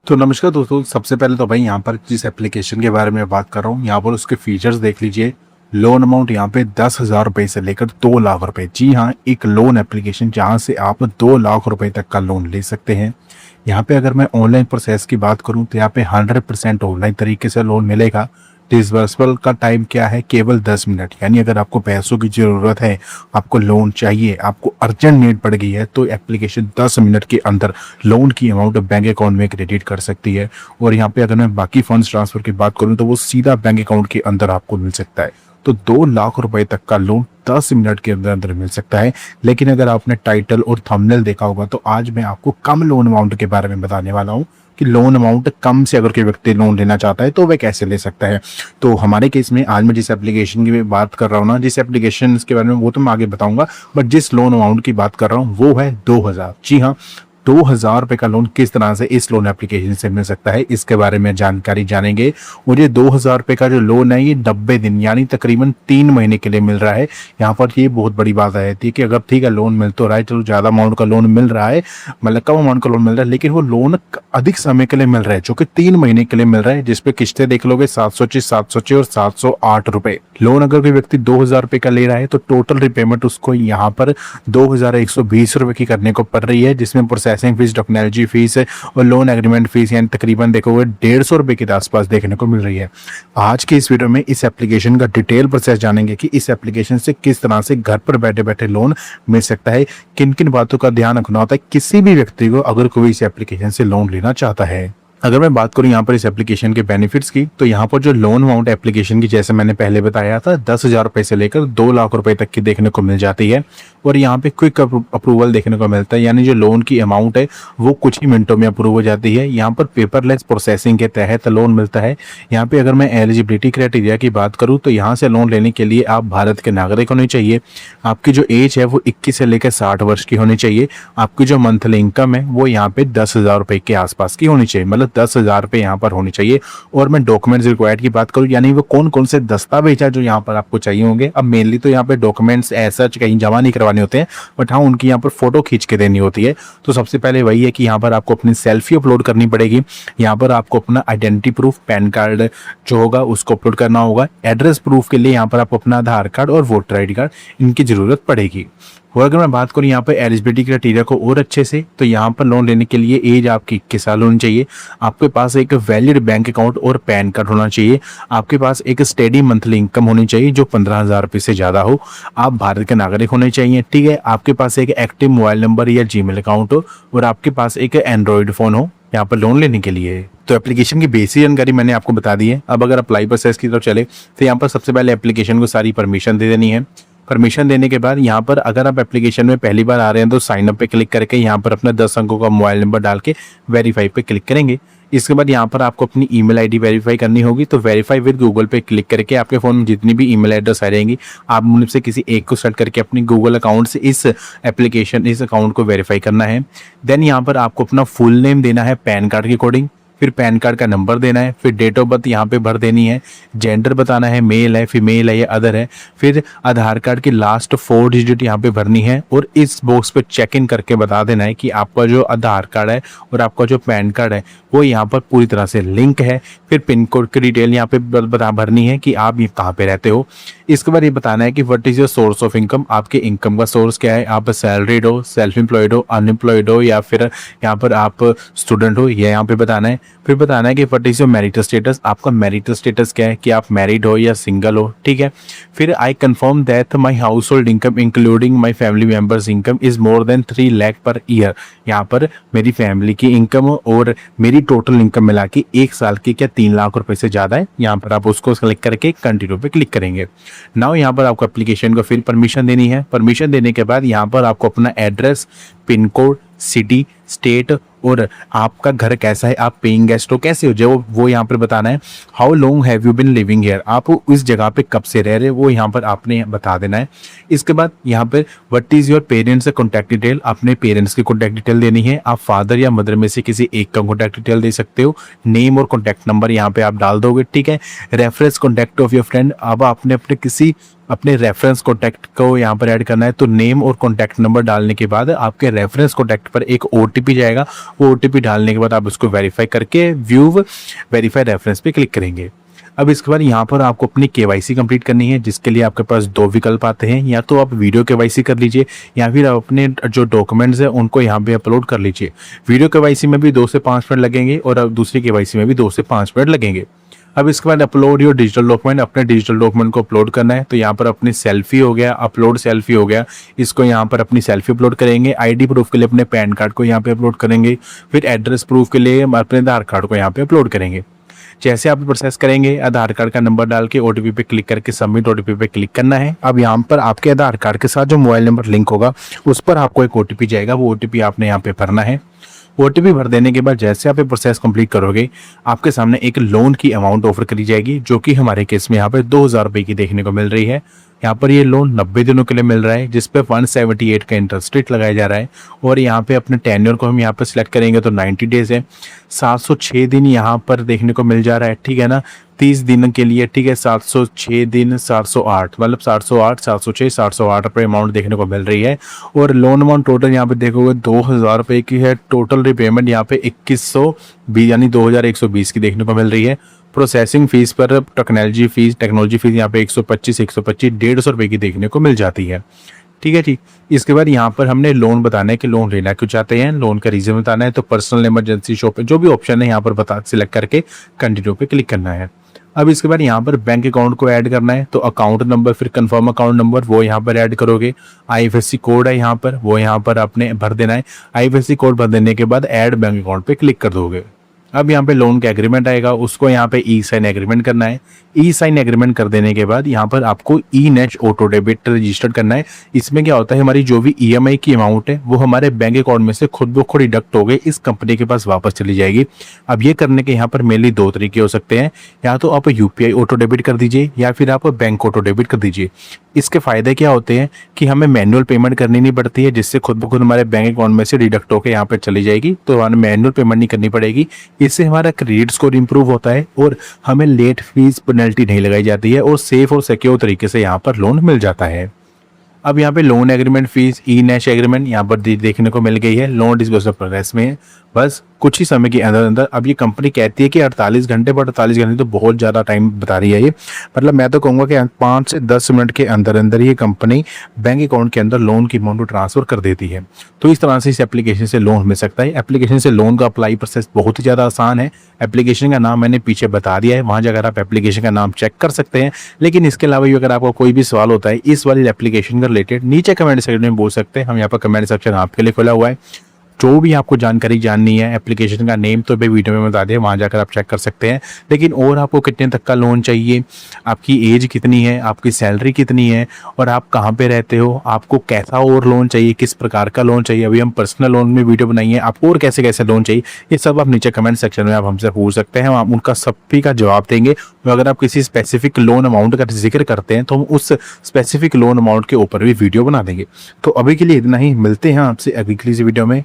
तो नमस्कार दोस्तों, सबसे पहले तो भाई यहाँ पर जिस एप्लीकेशन के बारे में बात कर रहा हूँ, यहाँ पर उसके फीचर्स देख लीजिए। लोन अमाउंट यहाँ पे 10,000 रुपये से लेकर 2 लाख रुपए। जी हाँ, एक लोन एप्लीकेशन जहाँ से आप 2 लाख रुपए तक का लोन ले सकते हैं। यहाँ पे अगर मैं ऑनलाइन प्रोसेस की बात करूँ तो यहाँ पे 100% ऑनलाइन तरीके से लोन मिलेगा। डिसबर्सबल का टाइम क्या है? केवल 10 मिनट। यानी अगर आपको पैसों की ज़रूरत है, आपको लोन चाहिए, आपको अर्जेंट नीड पड़ गई है, तो एप्लीकेशन 10 मिनट के अंदर लोन की अमाउंट बैंक अकाउंट में क्रेडिट कर सकती है। और यहाँ पे अगर मैं बाकी फंड्स ट्रांसफर की बात करूँ तो वो सीधा बैंक अकाउंट के अंदर आपको मिल सकता है। तो 2 लाख रुपए तक का लोन 10 मिनट के अंदर अंदर मिल सकता है। लेकिन अगर आपने टाइटल और थंबनेल देखा होगा तो आज मैं आपको कम लोन अमाउंट के बारे में बताने वाला हूँ कि लोन अमाउंट कम से अगर कोई व्यक्ति लोन लेना चाहता है तो वह कैसे ले सकता है। तो हमारे केस में आज मैं जिस एप्लीकेशन की बात कर रहा हूँ ना, जिस एप्लीकेशन के बारे में वो तो मैं आगे बताऊंगा, बट जिस लोन अमाउंट की बात कर रहा हूँ वो है 2,000। जी हाँ, 2,000 रुपए का लोन किस तरह से इस लोन एप्लीकेशन से मिल सकता है, इसके बारे में जानकारी जानेंगे। और ये 2,000 रुपए का जो लोन है ये 90 दिन यानी तकरीबन 3 महीने के लिए मिल रहा है। यहाँ पर ये बहुत बड़ी बात आ जाती है कि अगर ठीक है लोन मिल तो रहा है, चलो ज़्यादा अमाउंट का लोन मिल रहा है, मतलब कम अमाउंट का लोन मिल रहा है, लेकिन वो लोन अधिक समय के लिए मिल रहा है जो कि 3 महीने के लिए मिल रहा है, जिसपे किस्तें देख लोगे 706 और 708 रुपए। लोन अगर कोई व्यक्ति 2,000 रुपए का ले रहा है तो टोटल रिपेमेंट उसको यहाँ पर 2,120 रुपए की करने को पड़ रही है, जिसमें प्रोसेसिंग फीस, टेक्नोलॉजी फीस और लोन एग्रीमेंट फीस यानी तकरीबन देखोगे 150 रुपए के आसपास देखने को मिल रही है। आज के इस वीडियो में इस एप्लीकेशन का डिटेल प्रोसेस जानेंगे कि इस एप्लीकेशन से किस तरह से घर पर बैठे बैठे लोन मिल सकता है, किन किन बातों का ध्यान रखना होता है किसी भी व्यक्ति को अगर कोई इस एप्लीकेशन से लोन लेना चाहता है। अगर मैं बात करूं यहाँ पर इस एप्लीकेशन के बेनिफिट्स की, तो यहाँ पर जो लोन अमाउंट एप्लीकेशन की, जैसे मैंने पहले बताया था, 10,000 रुपए से लेकर 2 लाख रुपए तक की देखने को मिल जाती है। और यहाँ पे क्विक अप्रूवल देखने को मिलता है, यानी जो लोन की अमाउंट है वो कुछ ही मिनटों में अप्रूव हो जाती है। यहाँ पर पेपरलेस प्रोसेसिंग के तहत लोन मिलता है। यहाँ पे अगर मैं एलिजिबिलिटी क्राइटेरिया की बात करूँ तो यहाँ से लोन लेने के लिए आप भारत के नागरिक होने चाहिए। आपकी जो एज है वो 21 से लेकर 60 वर्ष की होनी चाहिए। आपकी जो मंथली इनकम है वो यहाँ पे 10,000 रुपए के आसपास की होनी चाहिए, मतलब 10,000 रुपए यहाँ पर होनी चाहिए। और मैं डॉक्यूमेंट्स रिक्वायर्ड की बात करूँ, यानी वो कौन कौन से दस्तावेज है जो यहाँ पर आपको चाहिए होंगे। अब मेनली तो यहाँ पे डॉक्यूमेंट्स ऐसा कहीं जमा नहीं करवाने होते हैं, बट हाँ उनकी यहाँ पर फोटो खींच के देनी होती है। तो सबसे पहले वही है कि यहाँ पर आपको अपनी सेल्फी अपलोड करनी पड़ेगी। यहाँ पर आपको अपना आइडेंटिटी प्रूफ, पैन कार्ड जो होगा उसको अपलोड करना होगा। एड्रेस प्रूफ के लिए यहाँ पर आपको अपना आधार कार्ड और वोटर आई डी कार्ड इनकी जरूरत पड़ेगी। और अगर मैं बात करूँ यहाँ पर एलिजिबिलिटी क्राइटेरिया को और अच्छे से, तो यहाँ पर लोन लेने के लिए एज आपकी 21 साल होनी चाहिए। आपके पास एक वैलिड बैंक अकाउंट और पैन कार्ड होना चाहिए। आपके पास एक स्टेडी मंथली इनकम होनी चाहिए जो 15,000 रुपये से ज़्यादा हो। आप भारत के नागरिक होने चाहिए, ठीक है। आपके पास एक एक्टिव मोबाइल नंबर या जीमेल अकाउंट हो और आपके पास एक एंड्रॉयड फ़ोन हो यहाँ पर लोन लेने के लिए। तो एप्लीकेशन की बेसिक जानकारी मैंने आपको बता दी है। अब अगर अप्लाई प्रोसेस की तरफ चले तो यहाँ पर सबसे पहले एप्लीकेशन को सारी परमिशन दे देनी है। परमिशन देने के बाद यहाँ पर अगर आप एप्लीकेशन में पहली बार आ रहे हैं तो साइन अप पे क्लिक करके यहाँ पर अपना 10 अंकों का मोबाइल नंबर डाल के वेरीफाई पे क्लिक करेंगे। इसके बाद यहाँ पर आपको अपनी ईमेल आईडी वेरीफाई करनी होगी। तो वेरीफाई विद गूगल पे क्लिक करके आपके फ़ोन में जितनी भी ईमेल एड्रेस आ रहेंगी, आप उनमें से किसी एक को सेलेक्ट करके अपनी गूगल अकाउंट से इस अकाउंट को वेरीफाई करना है। देन यहाँ पर आपको अपना फुल नेम देना है पैन कार्ड के अकॉर्डिंग, फिर पैन कार्ड का नंबर देना है, फिर डेट ऑफ बर्थ यहाँ पे भर देनी है, जेंडर बताना है, मेल है, फीमेल है या अदर है, फिर आधार कार्ड की लास्ट 4 डिजिट यहाँ पे भरनी है। और इस बॉक्स पे चेक इन करके बता देना है कि आपका जो आधार कार्ड है और आपका जो पैन कार्ड है वो यहाँ पर पूरी तरह से लिंक है। फिर पिन कोड की डिटेल यहाँ पे भरनी है कि आप ये कहाँ पे रहते हो। इसके बाद ये बताना है कि what is your source of income, आपके इनकम का सोर्स क्या है, आप सैलरीड हो, सेल्फ एम्प्लॉयड हो, अनएम्प्लॉयड हो या फिर यहाँ पर आप स्टूडेंट हो, ये यहाँ पे बताना है। फिर बताना है कि what is your marital status, आपका मैरिटल स्टेटस क्या है, कि आप मैरिड हो या सिंगल हो, ठीक है। फिर I confirm that my house hold income including my family members income is more than 3 lakh per year. यहाँ पर मेरी फैमिली की इनकम और मेरी टोटल इनकम मिला के 1 साल की क्या 3 लाख रुपए से ज़्यादा है। यहाँ पर आप उसको सेलेक्ट करके कंटिन्यू पे क्लिक करेंगे। नाउ यहाँ पर आपको एप्लीकेशन को फिर परमिशन देनी है। परमिशन देने के बाद यहाँ पर आपको अपना address, pin code, city, state और आपका घर कैसा है, आप पेइंग गेस्ट हो कैसे हो जो वो यहाँ पर बताना है। How long have you been living here, आप इस जगह पे कब से रह रहे वो यहाँ पर आपने बता देना है। इसके बाद यहाँ पर what is your parents contact detail, अपने पेरेंट्स की कॉन्टैक्ट डिटेल देनी है। आप फादर या मदर में से किसी एक का कॉन्टैक्ट डिटेल दे सकते हो। नेम और कॉन्टैक्ट नंबर यहाँ पे आप डाल दोगे, ठीक है। Reference contact of your friend, अब आपने अपने रेफरेंस कॉन्टैक्ट को यहाँ पर ऐड करना है। तो नेम और कॉन्टैक्ट नंबर डालने के बाद आपके रेफरेंस कॉन्टैक्ट पर एक OTP OTP जाएगा, वो OTP डालने के बाद आप उसको वेरीफाई करके व्यू वेरीफाई रेफरेंस पे क्लिक करेंगे। अब इसके बाद यहाँ पर आपको अपनी KYC कंप्लीट करनी है, जिसके लिए आपके पास दो विकल्प आते हैं, या तो आप वीडियो KYC कर लीजिए या फिर आप अपने जो डॉक्यूमेंट्स हैं उनको यहाँ पे अपलोड कर लीजिए। वीडियो KYC में भी 2 से 5 मिनट लगेंगे और अब दूसरी KYC में भी 2 से 5 मिनट लगेंगे। अब इसके बाद अपलोड योर डिजिटल डॉक्यूमेंट, अपने डिजिटल डॉक्यूमेंट को अपलोड करना है। तो यहाँ पर अपनी सेल्फी हो गया, अपलोड सेल्फी हो गया, इसको यहाँ पर अपनी सेल्फी अपलोड करेंगे। ID प्रूफ के लिए अपने पैन कार्ड को यहाँ पे अपलोड करेंगे। फिर एड्रेस प्रूफ के लिए अपने आधार कार्ड को यहाँ पे अपलोड करेंगे। जैसे आप प्रोसेस करेंगे, आधार कार्ड का नंबर डाल के OTP पे क्लिक करके सबमिट OTP पे क्लिक करना है। अब यहाँ पर आपके आधार कार्ड के साथ जो मोबाइल नंबर लिंक होगा उस पर आपको एक OTP जाएगा, वो OTP आपने यहाँ पे भरना है। OTP भर देने के बाद जैसे आप ये प्रोसेस कंप्लीट करोगे, आपके सामने एक लोन की अमाउंट ऑफर करी जाएगी, जो कि हमारे केस में यहाँ पे 2000 रुपये की देखने को मिल रही है। यहाँ पर ये लोन 90 दिनों के लिए मिल रहा है, जिसपे 178 का इंटरेस्ट रेट लगाया जा रहा है। और यहाँ पे अपने टेन्योर को हम यहाँ पे सिलेक्ट करेंगे तो 90 डेज है। 706 दिन यहाँ पर देखने को मिल जा रहा है, ठीक है ना। 30 दिन के लिए, ठीक है, 706 दिन 708, मतलब 708, 706, 708 रुपये अमाउंट देखने को मिल रही है। और लोन अमाउंट टोटल यहाँ पे देखोगे 2000 रुपये की है। टोटल रिपेमेंट यहाँ पे 2120 यानी 2120 की देखने को मिल रही है। प्रोसेसिंग फीस पर टेक्नोलॉजी फीस यहाँ पे 125 125 150 रुपये की देखने को मिल जाती है, ठीक है जी। इसके बाद यहाँ पर हमने लोन बताना है कि लोन लेना क्यों चाहते हैं, लोन का रीजन बताना है। तो पर्सनल इमरजेंसी शॉप जो भी ऑप्शन है यहाँ पर बता सिलेक्ट करके कंटिन्यू पे क्लिक करना है। अब इसके बाद यहाँ पर बैंक अकाउंट को ऐड करना है। तो अकाउंट नंबर, फिर कंफर्म अकाउंट नंबर वो यहाँ पर ऐड करोगे। IFSC कोड है यहाँ पर, वो यहाँ पर आपने भर देना है। IFSC कोड भर देने के बाद ऐड बैंक अकाउंट पे क्लिक कर दोगे। अब यहाँ पे लोन का एग्रीमेंट आएगा, उसको यहाँ पे E-साइन एग्रीमेंट करना है। E-साइन एग्रीमेंट कर देने के बाद यहाँ पर आपको E-NACH ऑटो डेबिट रजिस्टर्ड करना है। इसमें क्या होता है, हमारी जो भी EMI की अमाउंट है वो हमारे बैंक अकाउंट में से खुद ब खुद डिडक्ट हो गए इस कंपनी के पास वापस चली जाएगी। अब ये करने के यहाँ पर मेनली 2 तरीके हो सकते हैं, या तो आप UPI ऑटो डेबिट कर दीजिए या फिर आप बैंक ऑटो डेबिट कर दीजिए। इसके फायदे क्या होते हैं कि हमें मैनुअल पेमेंट करनी नहीं पड़ती है, जिससे खुद ब खुद हमारे बैंक अकाउंट में से डिडक्ट होकर यहाँ पर चली जाएगी, तो हमें मैनुअल पेमेंट नहीं करनी पड़ेगी। इससे हमारा क्रेडिट स्कोर इंप्रूव होता है और हमें लेट फीस पेनल्टी नहीं लगाई जाती है और सेफ और सिक्योर तरीके से यहाँ पर लोन मिल जाता है। अब यहाँ पे loan agreement fees, E-NACH agreement यहाँ पर देखने को मिल गई है। लोन डिस्बर्समेंट प्रोग्रेस में है, बस कुछ ही समय के अंदर अंदर। अब ये कंपनी कहती है कि 48 घंटे, पर 48 घंटे तो बहुत ज़्यादा टाइम बता रही है ये। मतलब मैं तो कहूँगा कि 5 से 10 मिनट के अंदर अंदर ये कंपनी बैंक अकाउंट के अंदर लोन की अमाउंट को ट्रांसफर कर देती है। तो इस तरह से इस एप्लीकेशन से लोन मिल सकता है। एप्लीकेशन से लोन का अप्लाई प्रोसेस बहुत ही ज़्यादा आसान है। एप्लीकेशन का नाम मैंने पीछे बता दिया है, वहाँ जाकर आप एप्लीकेशन का नाम चेक कर सकते हैं। लेकिन इसके अलावा भी अगर आपको कोई भी सवाल होता है इस वाली एप्लीकेशन का रिलेटेड, नीचे कमेंट सेक्शन में बोल सकते हैं। हम यहाँ पर कमेंट सेक्शन आपके लिए खुला हुआ है। जो भी आपको जानकारी जाननी है, एप्लीकेशन का नेम तो भाई वीडियो में बता दें, वहाँ जाकर आप चेक कर सकते हैं। लेकिन और आपको कितने तक का लोन चाहिए, आपकी एज कितनी है, आपकी सैलरी कितनी है और आप कहाँ पे रहते हो, आपको कैसा और लोन चाहिए, किस प्रकार का लोन चाहिए, अभी हम पर्सनल लोन में वीडियो बनाई है, आपको और कैसे कैसे लोन चाहिए, ये सब आप नीचे कमेंट सेक्शन में आप हमसे पूछ सकते हैं। हम उनका सभी का जवाब देंगे। और अगर आप किसी स्पेसिफिक लोन अमाउंट का जिक्र करते हैं तो हम उस स्पेसिफिक लोन अमाउंट के ऊपर भी वीडियो बना देंगे। तो अभी के लिए इतना ही, मिलते हैं आपसे अगली किसी वीडियो में।